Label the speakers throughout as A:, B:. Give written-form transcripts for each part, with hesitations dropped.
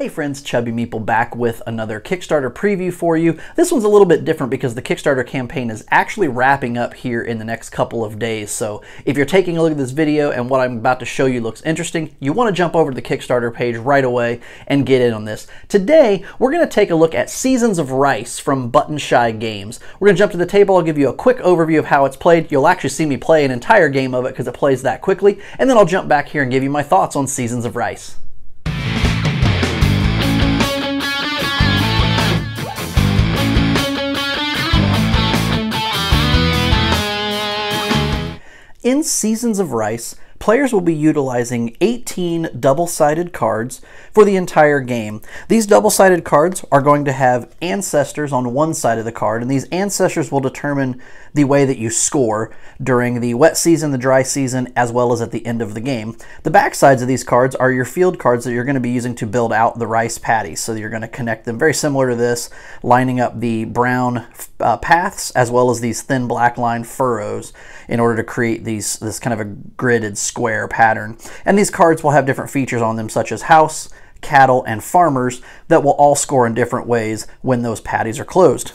A: Hey friends, Chubby Meeple back with another Kickstarter preview for you. This one's a little bit different because the Kickstarter campaign is actually wrapping up here in the next couple of days. So if you're taking a look at this video and what I'm about to show you looks interesting, you want to jump over to the Kickstarter page right away and get in on this. Today, we're going to take a look at Seasons of Rice from Button Shy Games. We're going to jump to the table. I'll give you a quick overview of how it's played. You'll actually see me play an entire game of it because it plays that quickly. And then I'll jump back here and give you my thoughts on Seasons of Rice. In Seasons of Rice, players will be utilizing 18 double-sided cards for the entire game. These double-sided cards are going to have ancestors on one side of the card, and these ancestors will determine the way that you score during the wet season, the dry season, as well as at the end of the game. The back sides of these cards are your field cards that you're going to be using to build out the rice paddies. So you're going to connect them very similar to this, lining up the brown paths as well as these thin black line furrows in order to create this kind of a gridded square pattern. And these cards will have different features on them such as house, cattle, and farmers that will all score in different ways when those paddies are closed.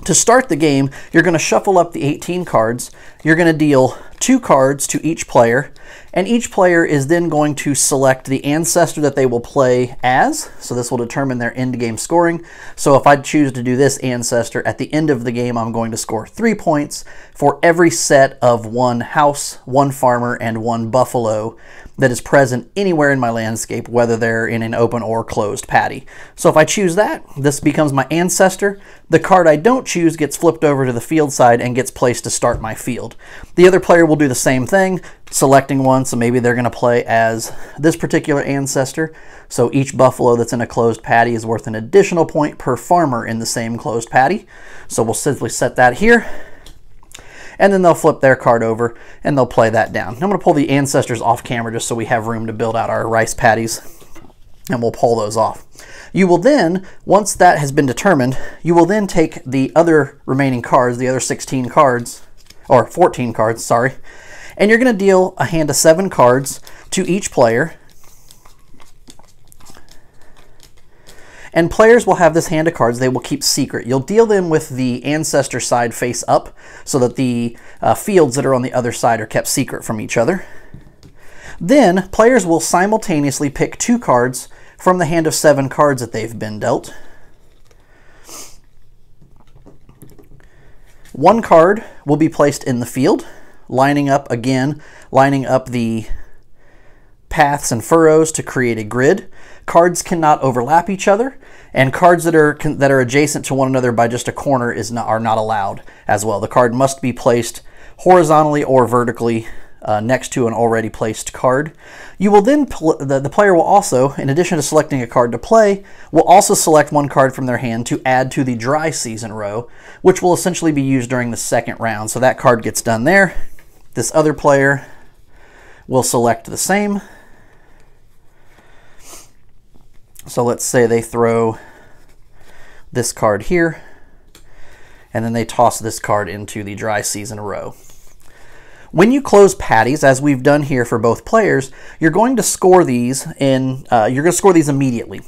A: To start the game, you're going to shuffle up the 18 cards. You're going to deal 2 cards to each player, and each player is then going to select the ancestor that they will play as. So this will determine their end game scoring. So if I choose to do this ancestor, at the end of the game, I'm going to score 3 points for every set of 1 house, 1 farmer, and 1 buffalo that is present anywhere in my landscape, whether they're in an open or closed paddy. So if I choose that, this becomes my ancestor. The card I don't choose gets flipped over to the field side and gets placed to start my field. The other player will do the same thing, selecting one, so maybe they're going to play as this particular ancestor. So each buffalo that's in a closed paddy is worth an additional point per farmer in the same closed paddy. So we'll simply set that here. And then they'll flip their card over and they'll play that down. I'm going to pull the ancestors off camera just so we have room to build out our rice paddies, and we'll pull those off. You will then, once that has been determined, you will then take the other remaining cards, the other 16 cards, or 14 cards, sorry, and you're going to deal a hand of 7 cards to each player. And players will have this hand of cards they will keep secret. You'll deal them with the ancestor side face up so that the fields that are on the other side are kept secret from each other. Then players will simultaneously pick 2 cards from the hand of 7 cards that they've been dealt. 1 card will be placed in the field, lining up the paths and furrows to create a grid. Cards cannot overlap each other, and cards that are adjacent to one another by just a corner are not allowed as well. The card must be placed horizontally or vertically next to an already placed card. You will then the player will also, in addition to selecting a card to play, will also select 1 card from their hand to add to the dry season row, which will essentially be used during the second round. So that card gets done there. This other player will select the same. So let's say they throw this card here, and then they toss this card into the dry season row. When you close paddies, as we've done here for both players, you're going to score these immediately.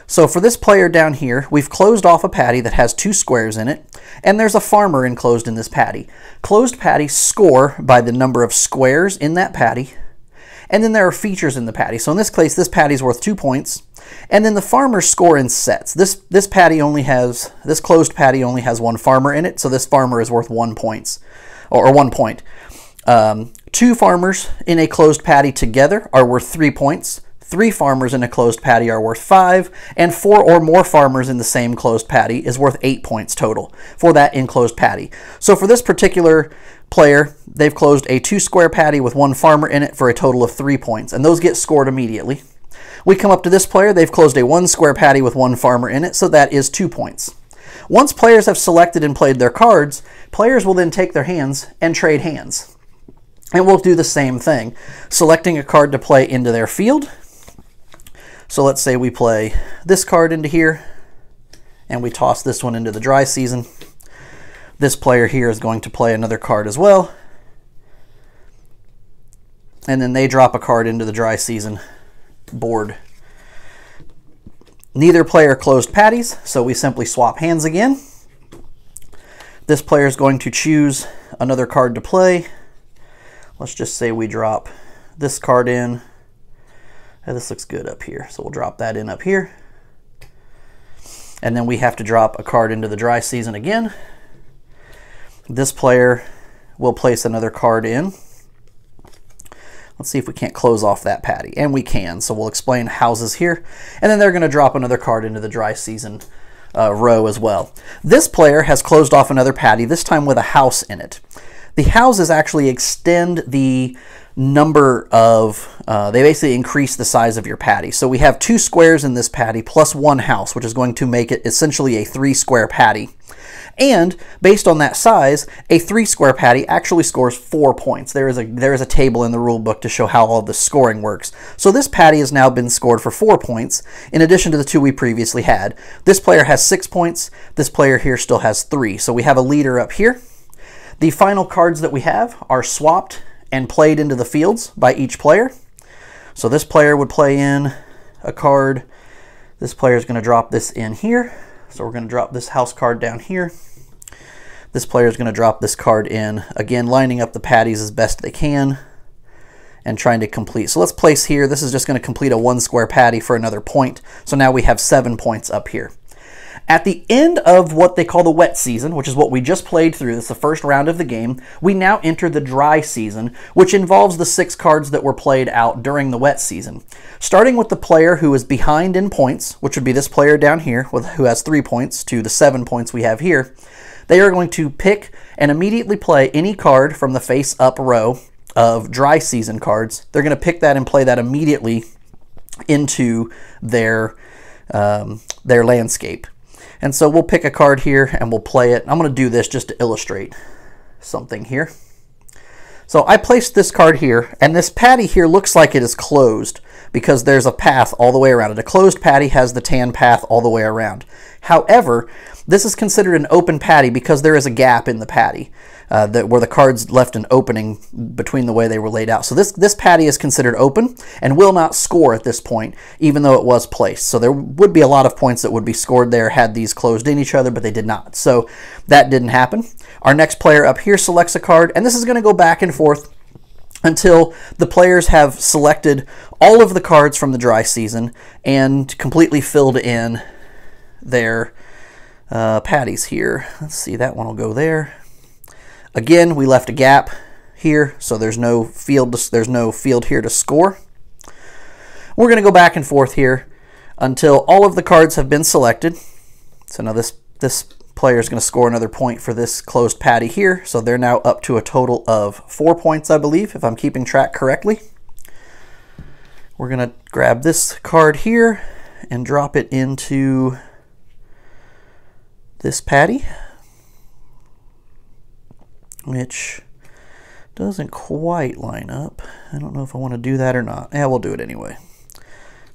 A: So for this player down here, we've closed off a paddy that has 2 squares in it, and there's a farmer enclosed in this paddy. Closed paddies score by the number of squares in that paddy, and then there are features in the paddy. So in this case, this paddy is worth 2 points. And then the farmers score in sets. This closed paddy only has 1 farmer in it, so this farmer is worth 1 point. 2 farmers in a closed paddy together are worth 3 points. 3 farmers in a closed paddy are worth 5, and 4 or more farmers in the same closed paddy is worth 8 points total for that enclosed paddy. So for this particular player, they've closed a 2 square paddy with 1 farmer in it for a total of 3 points, and those get scored immediately. We come up to this player, they've closed a 1 square paddy with 1 farmer in it, so that is 2 points. Once players have selected and played their cards, players will then take their hands and trade hands. And we'll do the same thing, selecting a card to play into their field. So let's say we play this card into here, and we toss this one into the dry season. This player here is going to play another card as well. And then they drop a card into the dry season board. Neither player closed patties, so we simply swap hands again. This player is going to choose another card to play. Let's just say we drop this card in. And this looks good up here, so we'll drop that in up here. And then we have to drop a card into the dry season again. This player will place another card in. Let's see if we can't close off that patty. And we can, so we'll explain houses here. And then they're going to drop another card into the dry season row as well. This player has closed off another patty, this time with a house in it. The houses actually extend the number of, they basically increase the size of your patty. So we have 2 squares in this patty plus 1 house, which is going to make it essentially a 3-square patty. And based on that size, a 3-square patty actually scores 4 points. There is a table in the rule book to show how all the scoring works. So this patty has now been scored for 4 points, in addition to the 2 we previously had. This player has 6 points. This player here still has 3. So we have a leader up here. The final cards that we have are swapped and played into the fields by each player. So this player would play in a card. This player is going to drop this in here. So we're going to drop this house card down here. This player is going to drop this card in, again lining up the patties as best they can and trying to complete. So let's place here. This is just going to complete a 1-square patty for another point. So now we have 7 points up here. At the end of what they call the wet season, which is what we just played through, this is the first round of the game, we now enter the dry season, which involves the 6 cards that were played out during the wet season. Starting with the player who is behind in points, which would be this player down here, who has 3 points, to the 7 points we have here, they are going to pick and immediately play any card from the face-up row of dry season cards. They're going to pick that and play that immediately into their landscape. And so we'll pick a card here and we'll play it. I'm going to do this just to illustrate something here. So I placed this card here, and this patty here looks like it is closed because there's a path all the way around it. A closed patty has the tan path all the way around. However, this is considered an open patty because there is a gap in the patty where the cards left an opening between the way they were laid out. So this patty is considered open and will not score at this point, even though it was placed. So there would be a lot of points that would be scored there had these closed in each other, but they did not. So that didn't happen. Our next player up here selects a card, and this is going to go back and forth until the players have selected all of the cards from the dry season and completely filled in their patties here. Let's see, that one will go there. Again, we left a gap here, so there's no field here to score. We're going to go back and forth here until all of the cards have been selected. So now this player is going to score another point for this closed patty here. So they're now up to a total of 4 points, I believe, if I'm keeping track correctly. We're going to grab this card here and drop it into this patty, which doesn't quite line up. I don't know if I want to do that or not. Yeah, we'll do it anyway.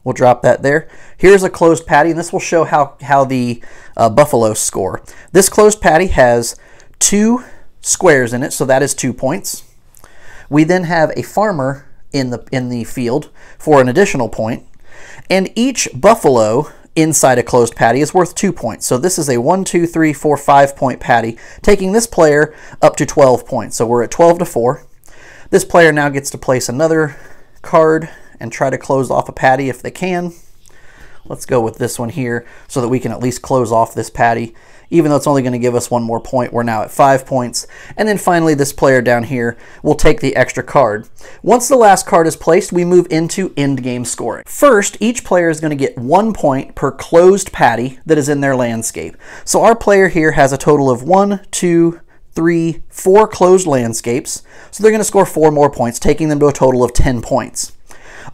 A: We'll drop that there. Here's a closed patty, and this will show how the buffaloes score. This closed patty has 2 squares in it, so that is 2 points. We then have a farmer in the field for an additional point, and each buffalo inside a closed patty is worth 2 points. So this is a 1, 2, 3, 4, 5 point patty, taking this player up to 12 points. So we're at 12 to 4. This player now gets to place another card and try to close off a patty if they can. Let's go with this one here so that we can at least close off this patty. Even though it's only going to give us 1 more point, we're now at 5 points. And then finally, this player down here will take the extra card. Once the last card is placed, we move into end game scoring. First, each player is going to get 1 point per closed patty that is in their landscape. So our player here has a total of 1, 2, 3, 4 closed landscapes. So they're going to score 4 more points, taking them to a total of 10 points.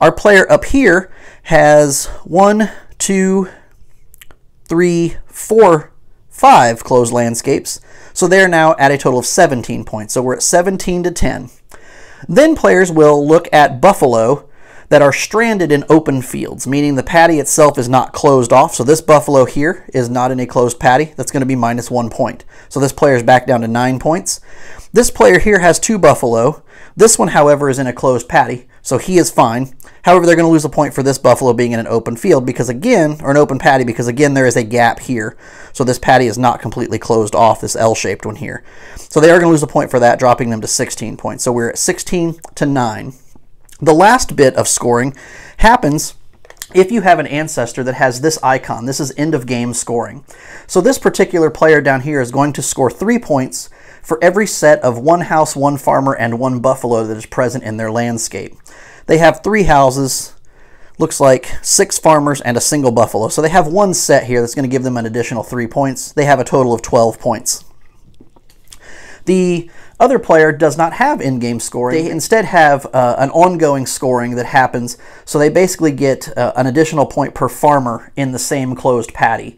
A: Our player up here has 1, 2, 3, 4, 5 closed landscapes, so they're now at a total of 17 points. So we're at 17 to 10. Then players will look at buffalo that are stranded in open fields, meaning the patty itself is not closed off. So this buffalo here is not in a closed patty. That's going to be minus 1 point. So this player is back down to 9 points. This player here has 2 buffalo. This one, however, is in a closed patty, so he is fine. However, they're going to lose a point for this buffalo being in an open field because again, or an open patty, because again, there is a gap here. So this patty is not completely closed off, this L-shaped one here. So they are going to lose a point for that, dropping them to 16 points. So we're at 16 to 9. The last bit of scoring happens if you have an ancestor that has this icon. This is end of game scoring. So this particular player down here is going to score 3 points for every set of 1 house, 1 farmer, and 1 buffalo that is present in their landscape. They have 3 houses, looks like 6 farmers, and a single buffalo. So they have 1 set here that's going to give them an additional 3 points. They have a total of 12 points. The other player does not have in-game scoring. They instead have an ongoing scoring that happens, so they basically get an additional point per farmer in the same closed patty.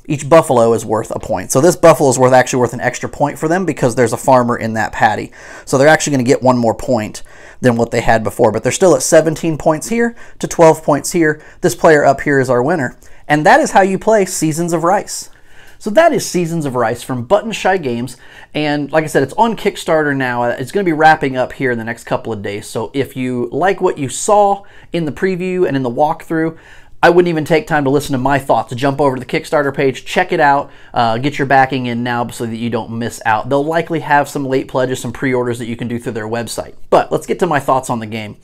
A: Each buffalo is worth a point. So this buffalo is actually worth an extra point for them because there's a farmer in that patty. So they're actually going to get 1 more point than what they had before, but they're still at 17 points here to 12 points here. This player up here is our winner. And that is how you play Seasons of Rice. So that is Seasons of Rice from Button Shy Games, and like I said, it's on Kickstarter now. It's going to be wrapping up here in the next couple of days, so if you like what you saw in the preview and in the walkthrough, I wouldn't even take time to listen to my thoughts. Jump over to the Kickstarter page, check it out, get your backing in now so that you don't miss out. They'll likely have some late pledges, some pre-orders that you can do through their website. But let's get to my thoughts on the game.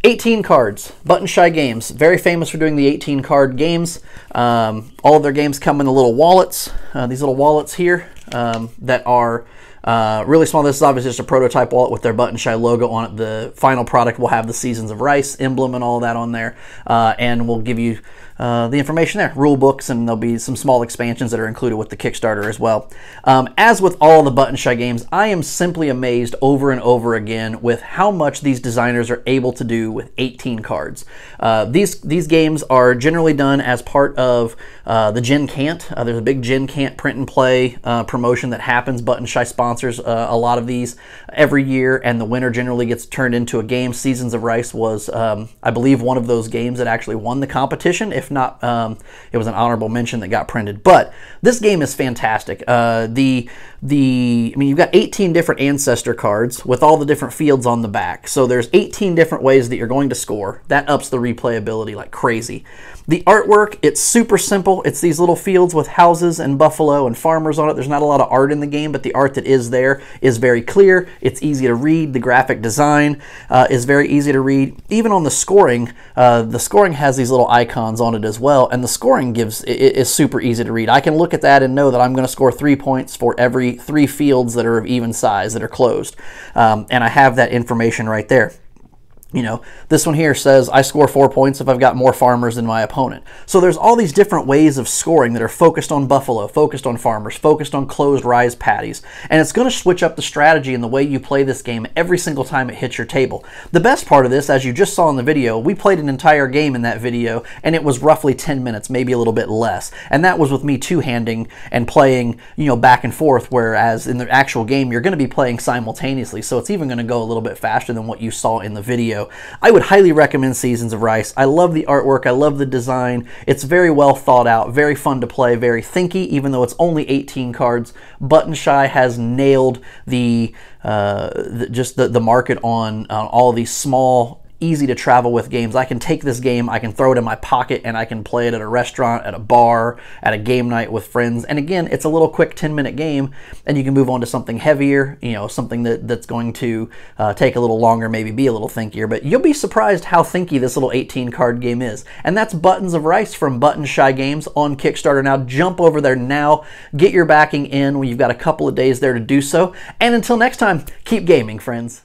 A: 18 cards, Button Shy Games, very famous for doing the 18 card games. All of their games come in the little wallets, these little wallets here that are really small. This is obviously just a prototype wallet with their Button Shy logo on it. The final product will have the Seasons of Rice emblem and all of that on there, and we'll give you the information there, rule books, and there'll be some small expansions that are included with the Kickstarter as well. As with all the Button Shy games, I am simply amazed over and over again with how much these designers are able to do with 18 cards. These games are generally done as part of the Gen Can't. There's a big Gen Can't print and play promotion that happens. Button Shy sponsors a lot of these every year, and the winner generally gets turned into a game. Seasons of Rice was, I believe, one of those games that actually won the competition. If not, it was an honorable mention that got printed. But this game is fantastic. I mean, you've got 18 different ancestor cards with all the different fields on the back. So there's 18 different ways that you're going to score. That ups the replayability like crazy. The artwork, it's super simple. It's these little fields with houses and buffalo and farmers on it. There's not a lot of art in the game, but the art that is there is very clear. It's easy to read. The graphic design is very easy to read. Even on the scoring has these little icons on it as well, and the scoring is super easy to read. I can look at that and know that I'm going to score 3 points for every 3 fields that are of even size that are closed, and I have that information right there. You know, this one here says I score 4 points if I've got more farmers than my opponent. So there's all these different ways of scoring that are focused on buffalo, focused on farmers, focused on closed rise patties. And it's going to switch up the strategy and the way you play this game every single time it hits your table. The best part of this, as you just saw in the video, we played an entire game in that video, and it was roughly 10 minutes, maybe a little bit less. And that was with me two-handing and playing, you know, back and forth, whereas in the actual game, you're going to be playing simultaneously. So it's even going to go a little bit faster than what you saw in the video. I would highly recommend Seasons of Rice. I love the artwork. I love the design. It's very well thought out, very fun to play, very thinky, even though it's only 18 cards. Button Shy has nailed the market on all of these small, easy to travel with games. I can take this game, I can throw it in my pocket, and I can play it at a restaurant, at a bar, at a game night with friends. And again, it's a little quick 10-minute game, and you can move on to something heavier, you know, something that's going to take a little longer, maybe be a little thinkier. But you'll be surprised how thinky this little 18-card game is. And that's Buttons of Rice from Button Shy Games on Kickstarter now. Jump over there now, get your backing in when you've got a couple of days there to do so. And until next time, keep gaming, friends.